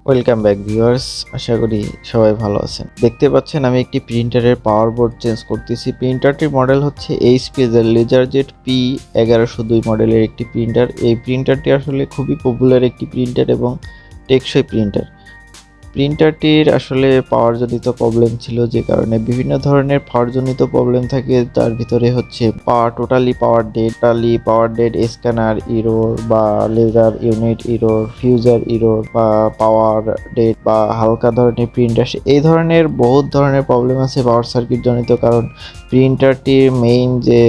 Welcome back viewers, আশা করি সবাই ভালো আছেন। দেখতে পাচ্ছেন আমি একটি প্রিন্টারের পাওয়ার বোর্ড চেঞ্জ করতেছি। প্রিন্টারটির মডেল হচ্ছে এইচপি এর LaserJet p1102 মডেলের একটি প্রিন্টার। এই প্রিন্টারটি আসলে খুবই পপুলার একটি প্রিন্টার এবং টেকসই প্রিন্টার। প্রিন্টারটির আসলে পাওয়ারজনিত প্রবলেম ছিল, যে কারণে বিভিন্ন ধরনের পাওয়ারজনিত প্রবলেম থাকে। তার ভিতরে হচ্ছে টোটালি পাওয়ার ডেড, স্ক্যানার ইরোর বা লেজার ইউনিট ইরোর, ফিউজার ইরোর বা পাওয়ার ডেড বা হালকা ধরনের প্রিন্ট আসে। এই ধরনের বহুত ধরনের প্রবলেম আছে পাওয়ার সার্কিট জনিত। কারণ প্রিন্টারটির মেইন যে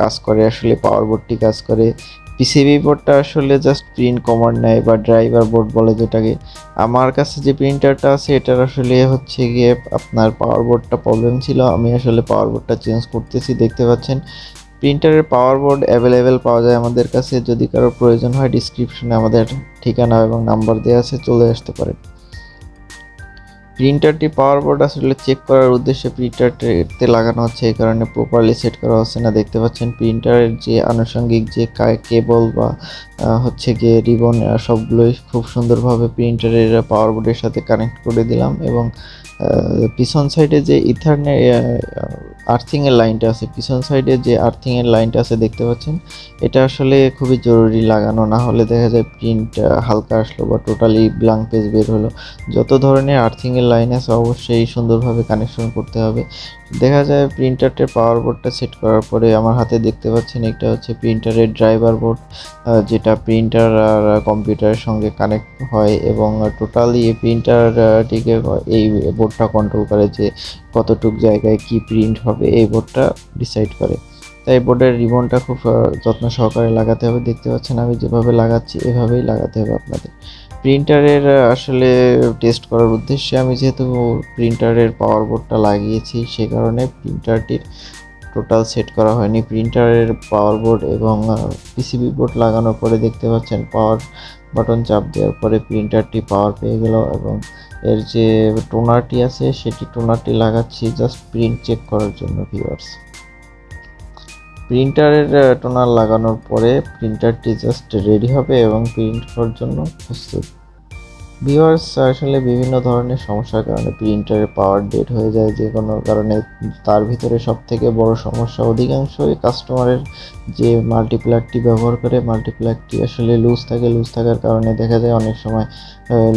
কাজ করে, আসলে পাওয়ার বোর্ডটি কাজ করে। পিসিবি বোর্ডটা আসলে জাস্ট প্রিন্ট কমান্ড নেয় বা ড্রাইভার বোর্ড বলে যেটাকে। আমার কাছে যে প্রিন্টারটা আছে এটার আসলে হচ্ছে গিয়ে আপনার পাওয়ার বোর্ডটা প্রবলেম ছিল। আমি আসলে পাওয়ার বোর্ডটা চেঞ্জ করতেছি। দেখতে পাচ্ছেন প্রিন্টারের পাওয়ার বোর্ড অ্যাভেলেবেল পাওয়া যায় আমাদের কাছে। যদি কারো প্রয়োজন হয় ডিসক্রিপশনে আমাদের ঠিকানা এবং নাম্বার দেওয়া আছে, চলে আসতে পারেন। প্রিন্টারটি পাওয়ার বোর্ড আসলে চেক করার উদ্দেশ্যে প্রিন্টারটিতে লাগানো হচ্ছে, এই কারণে প্রপারলি সেট করা হচ্ছে না। দেখতে পাচ্ছেন প্রিন্টারের যে আনুষঙ্গিক যে কেবল বা হচ্ছে গিয়ে রিবন, সবগুলোই খুব সুন্দরভাবে প্রিন্টারের পাওয়ার বোর্ডের সাথে কানেক্ট করে দিলাম। এবং পিছন সাইডে যে ইথারনেট আর্থিংয়ের লাইনটা আছে, পিছন সাইডে যে আর্থিংয়ের লাইনটা আছে দেখতে পাচ্ছেন, এটা আসলে খুবই জরুরি লাগানো। না হলে দেখা যায় প্রিন্ট হালকা আসলো বা টোটালি ব্ল্যাঙ্ক পেজ বের হলো। যত ধরনের আর্থিংয়ের লাইন আছে অবশ্যই সুন্দরভাবে কানেকশন করতে হবে। দেখা যায় প্রিন্টারটির পাওয়ার বোর্ডটা সেট করার পরে আমার হাতে দেখতে পাচ্ছেন এটা হচ্ছে প্রিন্টারের ড্রাইভার বোর্ড, যেটা প্রিন্টার আর কম্পিউটারের সঙ্গে কানেক্ট হয় এবং টোটালি এই প্রিন্টারটিকে এই বোর্ডটা কন্ট্রোল করে, যে কতটুক জায়গায় কি প্রিন্ট হবে এই বোর্ডটা ডিসাইড করে। তাই বোর্ডের রিবনটা খুব যত্ন সহকারে লাগাতে হবে। দেখতে পাচ্ছেন আমি যেভাবে লাগাচ্ছি এভাবেই লাগাতে হবে আপনাদের। প্রিন্টারের আসলে টেস্ট করার উদ্দেশ্যে আমি যেহেতু প্রিন্টারের পাওয়ার বোর্ডটা লাগিয়েছি, সে কারণে প্রিন্টারটির টোটাল সেট করা হয়নি। প্রিন্টারের পাওয়ার বোর্ড এবং পিসিবি বোর্ড লাগানোর পরে দেখতে পাচ্ছেন পাওয়ার বাটন চাপ দেওয়ার পরে প্রিন্টারটি পাওয়ার পেয়ে গেল। এবং এর যে টোনারটি আছে সেটি টোনারটি লাগাচ্ছি জাস্ট প্রিন্ট চেক করার জন্য ভিউয়ার্স। প্রিন্টারের টোনার লাগানোর পরে প্রিন্টারটি জাস্ট রেডি হবে এবং প্রিন্ট করার জন্য প্রস্তুত। ভিউয়ার্স, আসলে বিভিন্ন ধরনের সমস্যার কারণে প্রিন্টারের পাওয়ার ডেড হয়ে যায় যে কোনো কারণে। তার ভিতরে সবথেকে বড় সমস্যা অধিকাংশই কাস্টমারের যে মাল্টিপ্লাগটি ব্যবহার করে, মাল্টিপ্লাগটি আসলে লুজ থাকে। লুজ থাকার কারণে দেখা যায় অনেক সময়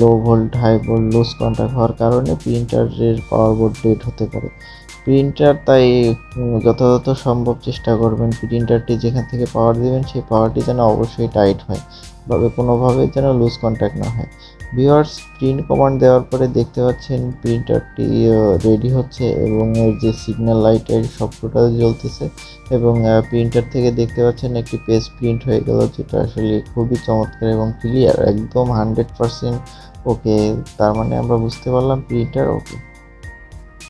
low volt, high volt, loose contact হওয়ার কারণে প্রিন্টারের পাওয়ার বোর্ড ডেড হতে পারে। প্রিন্টার তাই যথাযথ সম্ভব চেষ্টা করবেন প্রিন্টারটি যেখান থেকে পাওয়ার দেবেন সেই পাওয়ারটি যেন অবশ্যই টাইট হয়, কোনোভাবে যেন লুজ কন্ট্যাক্ট না হয়। ভিউয়ার্স, প্রিন্ট কমান্ড দেওয়ার পরে দেখতে পাচ্ছেন প্রিন্টারটি রেডি হচ্ছে এবং এর যে সিগন্যাল লাইট এর সব টোটাল জ্বলতেছে। এবং প্রিন্টার থেকে দেখতে পাচ্ছেন একটি পেজ প্রিন্ট হয়ে গেল, যেটা আসলে খুবই চমৎকার এবং ক্লিয়ার, একদম 100% ওকে। তার মানে আমরা বুঝতে পারলাম প্রিন্টার ওকে।